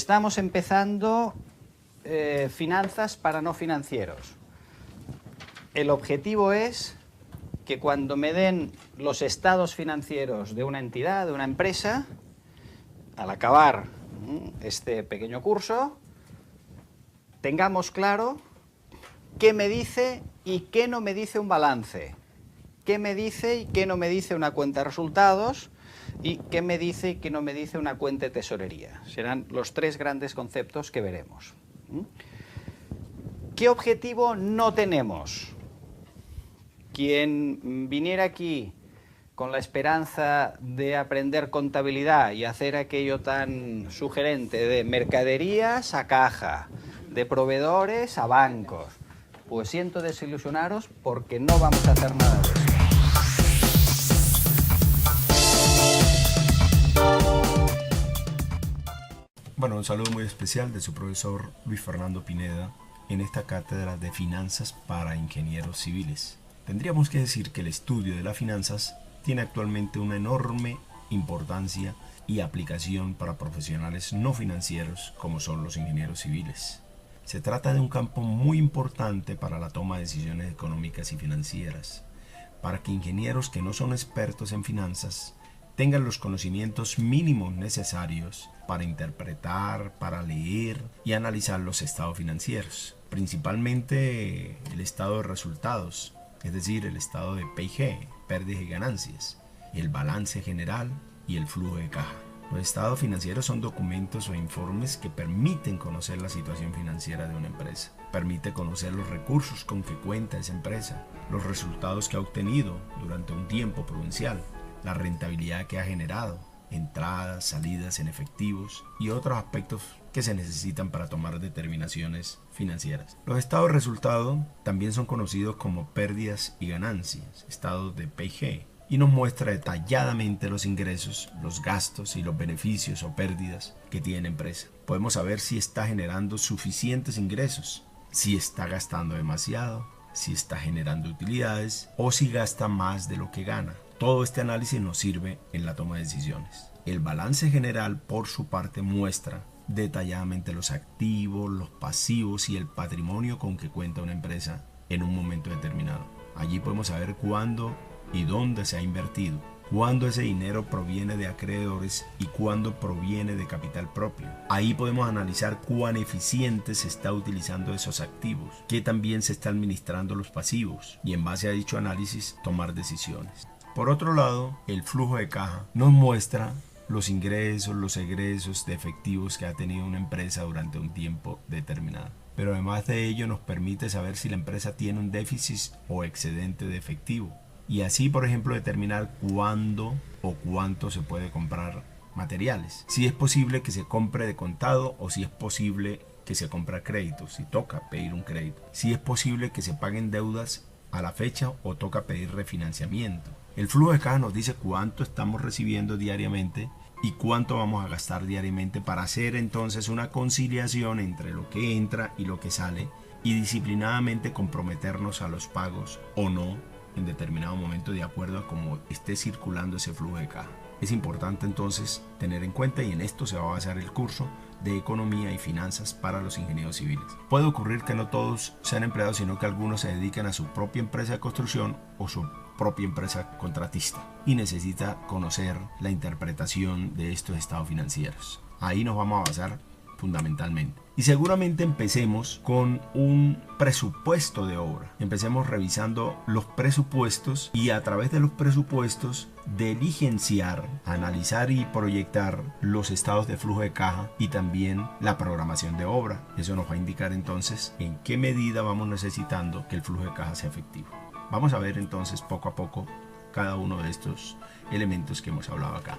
estamos empezando finanzas para no financieros. El objetivo es que cuando me den los estados financieros de una entidad, de una empresa, al acabar este pequeño curso, tengamos claro qué me dice y qué no me dice un balance, qué me dice y qué no me dice una cuenta de resultados y qué me dice y qué no me dice una cuenta de tesorería. Serán los tres grandes conceptos que veremos. ¿Qué objetivo no tenemos? Quien viniera aquí con la esperanza de aprender contabilidad y hacer aquello tan sugerente de mercaderías a caja, de proveedores a bancos, pues siento desilusionaros porque no vamos a hacer nada de eso. Bueno, un saludo muy especial de su profesor Luis Fernando Pineda en esta cátedra de finanzas para ingenieros civiles. Tendríamos que decir que el estudio de las finanzas tiene actualmente una enorme importancia y aplicación para profesionales no financieros como son los ingenieros civiles. Se trata de un campo muy importante para la toma de decisiones económicas y financieras, para que ingenieros que no son expertos en finanzas tengan los conocimientos mínimos necesarios para interpretar, para leer y analizar los estados financieros, principalmente el estado de resultados, es decir, el estado de P&G, pérdidas y ganancias, el balance general y el flujo de caja. Los estados financieros son documentos o informes que permiten conocer la situación financiera de una empresa. Permite conocer los recursos con que cuenta esa empresa, los resultados que ha obtenido durante un tiempo prudencial, la rentabilidad que ha generado, entradas, salidas en efectivos y otros aspectos que se necesitan para tomar determinaciones financieras. Los estados de resultado también son conocidos como pérdidas y ganancias, estados de P&G, y nos muestra detalladamente los ingresos, los gastos y los beneficios o pérdidas que tiene la empresa. Podemos saber si está generando suficientes ingresos, si está gastando demasiado, si está generando utilidades o si gasta más de lo que gana. Todo este análisis nos sirve en la toma de decisiones. El balance general, por su parte, muestra detalladamente los activos, los pasivos y el patrimonio con que cuenta una empresa en un momento determinado. Allí podemos saber cuándo y dónde se ha invertido, cuándo ese dinero proviene de acreedores y cuándo proviene de capital propio. Ahí podemos analizar cuán eficiente se está utilizando esos activos, que también se está administrando los pasivos y en base a dicho análisis tomar decisiones. Por otro lado, el flujo de caja nos muestra los ingresos, los egresos de efectivos que ha tenido una empresa durante un tiempo determinado. Pero además de ello nos permite saber si la empresa tiene un déficit o excedente de efectivo. Y así, por ejemplo, determinar cuándo o cuánto se puede comprar materiales. Si es posible que se compre de contado o si es posible que se compre a crédito, si toca pedir un crédito. Si es posible que se paguen deudas a la fecha o toca pedir refinanciamiento. El flujo de caja nos dice cuánto estamos recibiendo diariamente y cuánto vamos a gastar diariamente para hacer entonces una conciliación entre lo que entra y lo que sale y disciplinadamente comprometernos a los pagos o no en determinado momento de acuerdo a cómo esté circulando ese flujo de caja. Es importante entonces tener en cuenta, y en esto se va a basar el curso de economía y finanzas para los ingenieros civiles. Puede ocurrir que no todos sean empleados, sino que algunos se dediquen a su propia empresa de construcción o su propia empresa contratista y necesita conocer la interpretación de estos estados financieros. Ahí nos vamos a basar fundamentalmente. Y seguramente empecemos con un presupuesto de obra. Empecemos revisando los presupuestos y a través de los presupuestos diligenciar, analizar y proyectar los estados de flujo de caja y también la programación de obra. Eso nos va a indicar entonces en qué medida vamos necesitando que el flujo de caja sea efectivo. Vamos a ver entonces poco a poco cada uno de estos elementos que hemos hablado acá.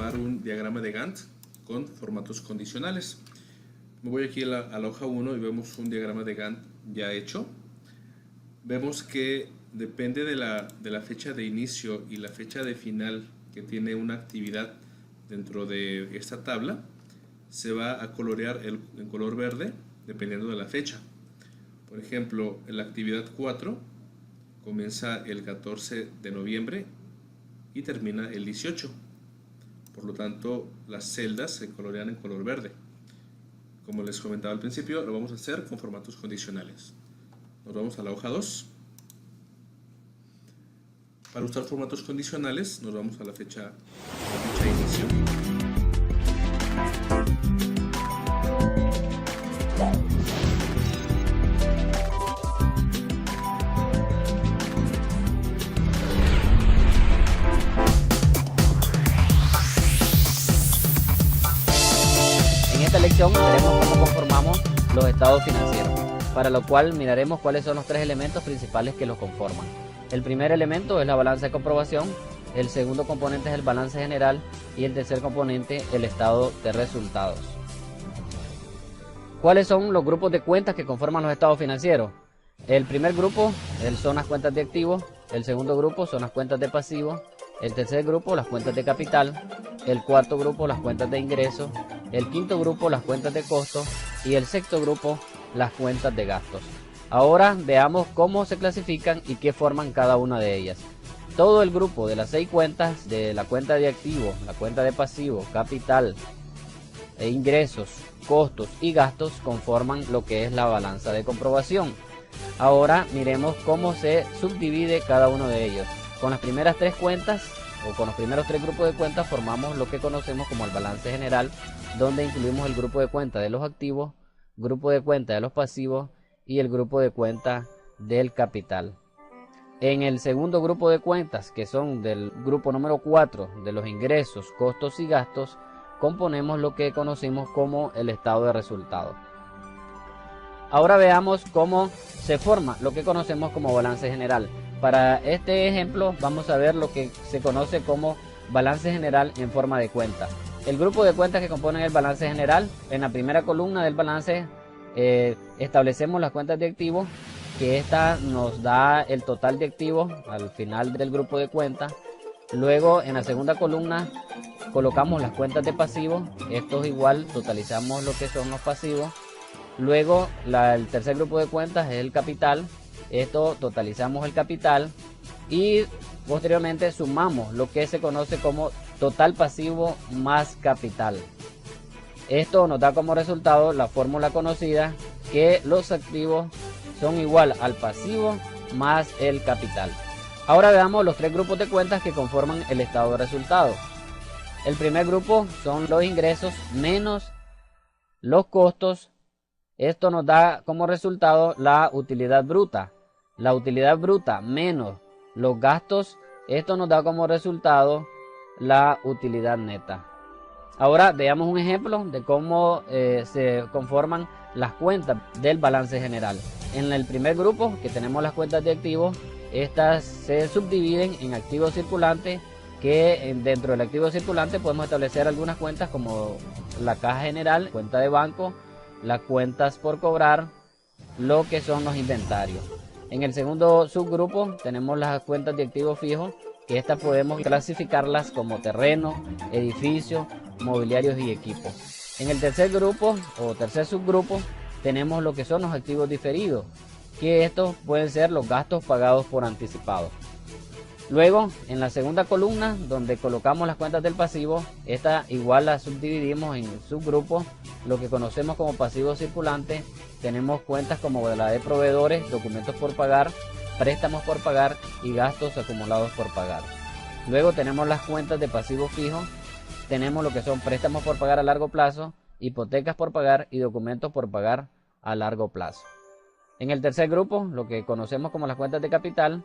formar un diagrama de Gantt con formatos condicionales. Me voy aquí a la hoja 1 y vemos un diagrama de Gantt ya hecho. Vemos que depende de la fecha de inicio y la fecha de final que tiene una actividad dentro de esta tabla, se va a colorear en color verde dependiendo de la fecha. Por ejemplo, la actividad 4 comienza el 14 de noviembre y termina el 18. Por lo tanto, las celdas se colorean en color verde. Como les comentaba al principio, lo vamos a hacer con formatos condicionales. Nos vamos a la hoja 2. Para usar formatos condicionales, nos vamos a la fecha de inicio. En esta lección veremos cómo conformamos los estados financieros, para lo cual miraremos cuáles son los tres elementos principales que los conforman. El primer elemento es la balanza de comprobación, el segundo componente es el balance general y el tercer componente el estado de resultados. ¿Cuáles son los grupos de cuentas que conforman los estados financieros? El primer grupo son las cuentas de activos, el segundo grupo son las cuentas de pasivos, el tercer grupo las cuentas de capital, el cuarto grupo las cuentas de ingresos, el quinto grupo las cuentas de costos y el sexto grupo las cuentas de gastos. Ahora veamos cómo se clasifican y qué forman cada una de ellas. Todo el grupo de las 6 cuentas, de la cuenta de activos, la cuenta de pasivos, capital, ingresos, costos y gastos conforman lo que es la balanza de comprobación. Ahora miremos cómo se subdivide cada uno de ellos. Con las primeras 3 cuentas o con los primeros 3 grupos de cuentas formamos lo que conocemos como el balance general, donde incluimos el grupo de cuenta de los activos, grupo de cuenta de los pasivos y el grupo de cuenta del capital. En el segundo grupo de cuentas, que son del grupo número 4 de los ingresos, costos y gastos, componemos lo que conocemos como el estado de resultados. Ahora veamos cómo se forma lo que conocemos como balance general. Para este ejemplo vamos a ver lo que se conoce como balance general en forma de cuenta. El grupo de cuentas que componen el balance general, en la primera columna del balance establecemos las cuentas de activos, que esta nos da el total de activos al final del grupo de cuentas. Luego en la segunda columna colocamos las cuentas de pasivos, esto es igual, totalizamos lo que son los pasivos. Luego el tercer grupo de cuentas es el capital, esto totalizamos el capital y posteriormente sumamos lo que se conoce como total pasivo más capital. Esto nos da como resultado la fórmula conocida que los activos son igual al pasivo más el capital. Ahora veamos los 3 grupos de cuentas que conforman el estado de resultados. El primer grupo son los ingresos menos los costos. Esto nos da como resultado la utilidad bruta. La utilidad bruta menos los gastos, esto nos da como resultado la utilidad neta. Ahora veamos un ejemplo de cómo se conforman las cuentas del balance general. En el primer grupo, que tenemos las cuentas de activos, estas se subdividen en activos circulantes, que dentro del activo circulante podemos establecer algunas cuentas como la caja general, cuenta de banco, las cuentas por cobrar, lo que son los inventarios. En el segundo subgrupo tenemos las cuentas de activos fijos, que estas podemos clasificarlas como terreno, edificios, mobiliarios y equipos. En el tercer grupo o tercer subgrupo tenemos lo que son los activos diferidos, que estos pueden ser los gastos pagados por anticipado. Luego, en la segunda columna, donde colocamos las cuentas del pasivo, esta igual la subdividimos en subgrupos, lo que conocemos como pasivo circulante. Tenemos cuentas como la de proveedores, documentos por pagar, préstamos por pagar y gastos acumulados por pagar. Luego tenemos las cuentas de pasivo fijo, tenemos lo que son préstamos por pagar a largo plazo, hipotecas por pagar y documentos por pagar a largo plazo. En el tercer grupo, lo que conocemos como las cuentas de capital,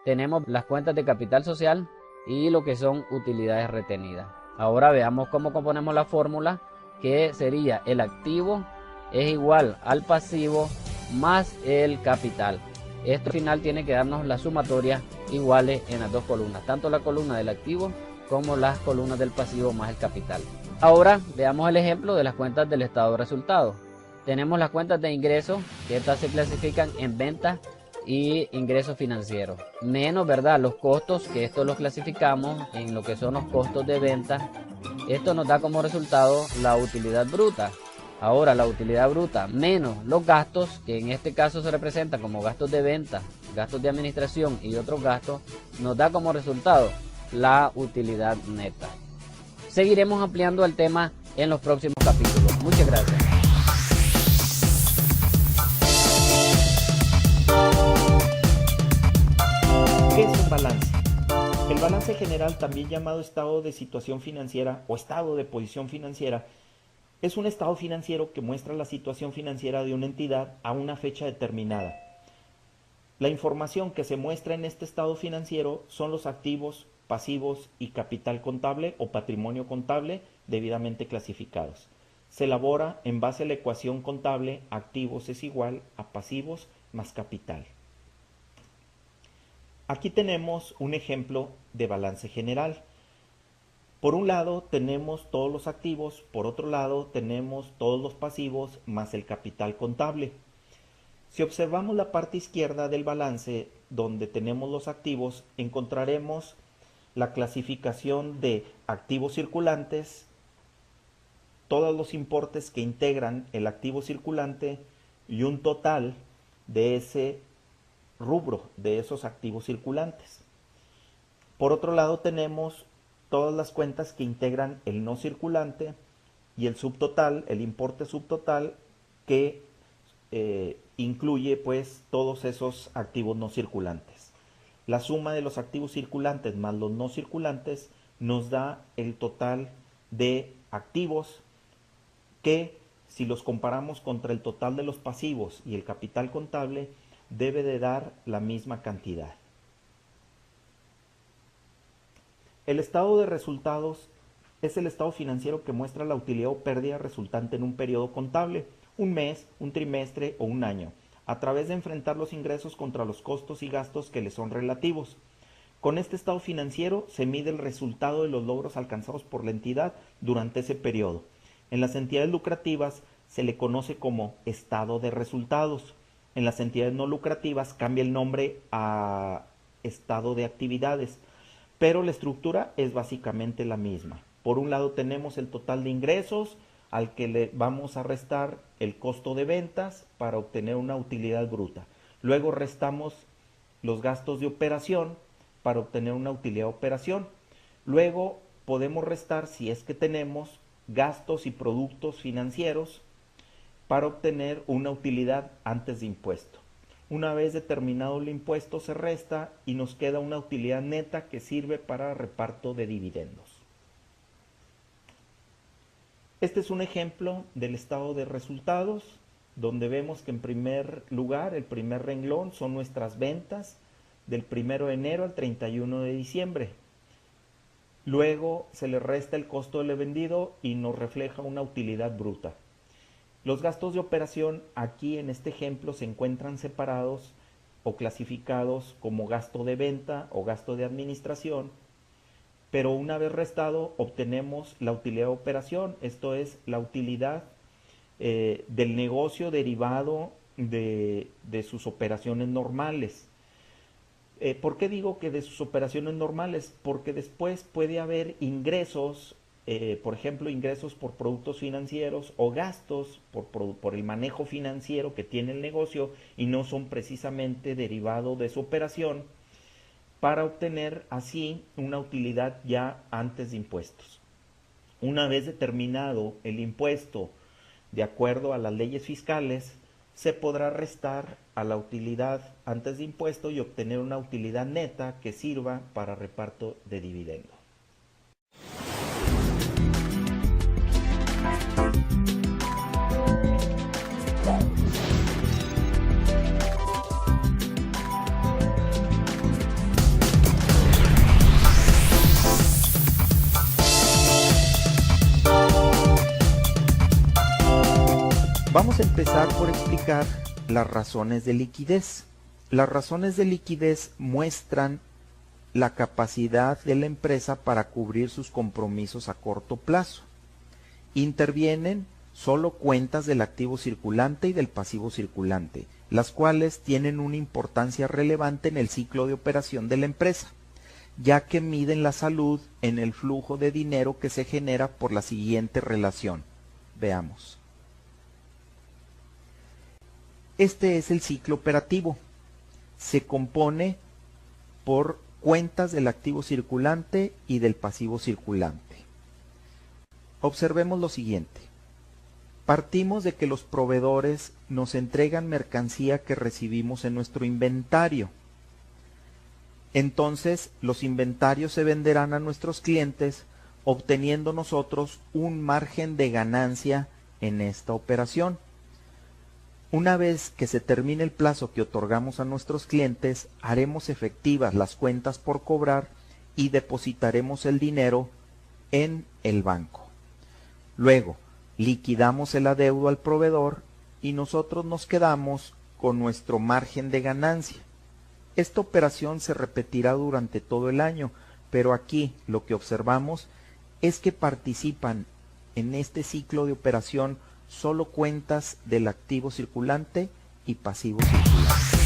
tenemos las cuentas de capital social y lo que son utilidades retenidas. Ahora veamos cómo componemos la fórmula, que sería el activo es igual al pasivo más el capital. Esto al final tiene que darnos las sumatorias iguales en las dos columnas, tanto la columna del activo como las columnas del pasivo más el capital. Ahora veamos el ejemplo de las cuentas del estado de resultados. Tenemos las cuentas de ingresos, que estas se clasifican en ventas y ingresos financieros, menos, ¿verdad?, los costos, que estos los clasificamos en lo que son los costos de venta. Esto nos da como resultado la utilidad bruta. Ahora la utilidad bruta menos los gastos, que en este caso se representan como gastos de venta, gastos de administración y otros gastos, nos da como resultado la utilidad neta. Seguiremos ampliando el tema en los próximos capítulos. Muchas gracias. ¿Qué es un balance? El balance general, también llamado estado de situación financiera o estado de posición financiera, es un estado financiero que muestra la situación financiera de una entidad a una fecha determinada. La información que se muestra en este estado financiero son los activos, pasivos y capital contable o patrimonio contable debidamente clasificados. Se elabora en base a la ecuación contable activos es igual a pasivos más capital. Aquí tenemos un ejemplo de balance general. Por un lado tenemos todos los activos, por otro lado tenemos todos los pasivos más el capital contable. Si observamos la parte izquierda del balance, donde tenemos los activos, encontraremos la clasificación de activos circulantes, todos los importes que integran el activo circulante y un total de ese rubro, de esos activos circulantes. Por otro lado tenemos todas las cuentas que integran el no circulante y el subtotal, el importe subtotal que incluye pues todos esos activos no circulantes. La suma de los activos circulantes más los no circulantes nos da el total de activos que, si los comparamos contra el total de los pasivos y el capital contable, debe de dar la misma cantidad. El estado de resultados es el estado financiero que muestra la utilidad o pérdida resultante en un periodo contable, un mes, un trimestre o un año, a través de enfrentar los ingresos contra los costos y gastos que le son relativos. Con este estado financiero se mide el resultado de los logros alcanzados por la entidad durante ese periodo. En las entidades lucrativas se le conoce como estado de resultados. En las entidades no lucrativas cambia el nombre a estado de actividades, pero la estructura es básicamente la misma. Por un lado tenemos el total de ingresos, al que le vamos a restar el costo de ventas para obtener una utilidad bruta. Luego restamos los gastos de operación para obtener una utilidad de operación. Luego podemos restar, si es que tenemos, gastos y productos financieros para obtener una utilidad antes de impuesto. Una vez determinado el impuesto se resta y nos queda una utilidad neta que sirve para reparto de dividendos. Este es un ejemplo del estado de resultados, donde vemos que en primer lugar, el primer renglón son nuestras ventas del 1 de enero al 31 de diciembre. Luego se le resta el costo de lo vendido y nos refleja una utilidad bruta. Los gastos de operación aquí en este ejemplo se encuentran separados o clasificados como gasto de venta o gasto de administración, pero una vez restado obtenemos la utilidad de operación, esto es la utilidad del negocio derivado de sus operaciones normales. ¿Por qué digo que de sus operaciones normales? Porque después puede haber ingresos, por ejemplo, ingresos por productos financieros o gastos por el manejo financiero que tiene el negocio y no son precisamente derivados de su operación, para obtener así una utilidad ya antes de impuestos. Una vez determinado el impuesto de acuerdo a las leyes fiscales, se podrá restar a la utilidad antes de impuesto y obtener una utilidad neta que sirva para reparto de dividendo. Vamos a empezar por explicar las razones de liquidez. Las razones de liquidez muestran la capacidad de la empresa para cubrir sus compromisos a corto plazo. Intervienen solo cuentas del activo circulante y del pasivo circulante, las cuales tienen una importancia relevante en el ciclo de operación de la empresa, ya que miden la salud en el flujo de dinero que se genera por la siguiente relación. Veamos. Este es el ciclo operativo. Se compone por cuentas del activo circulante y del pasivo circulante. Observemos lo siguiente. Partimos de que los proveedores nos entregan mercancía que recibimos en nuestro inventario. Entonces, los inventarios se venderán a nuestros clientes, obteniendo nosotros un margen de ganancia en esta operación. Una vez que se termine el plazo que otorgamos a nuestros clientes, haremos efectivas las cuentas por cobrar y depositaremos el dinero en el banco. Luego, liquidamos el adeudo al proveedor y nosotros nos quedamos con nuestro margen de ganancia. Esta operación se repetirá durante todo el año, pero aquí lo que observamos es que participan en este ciclo de operación solo cuentas del activo circulante y pasivo circulante.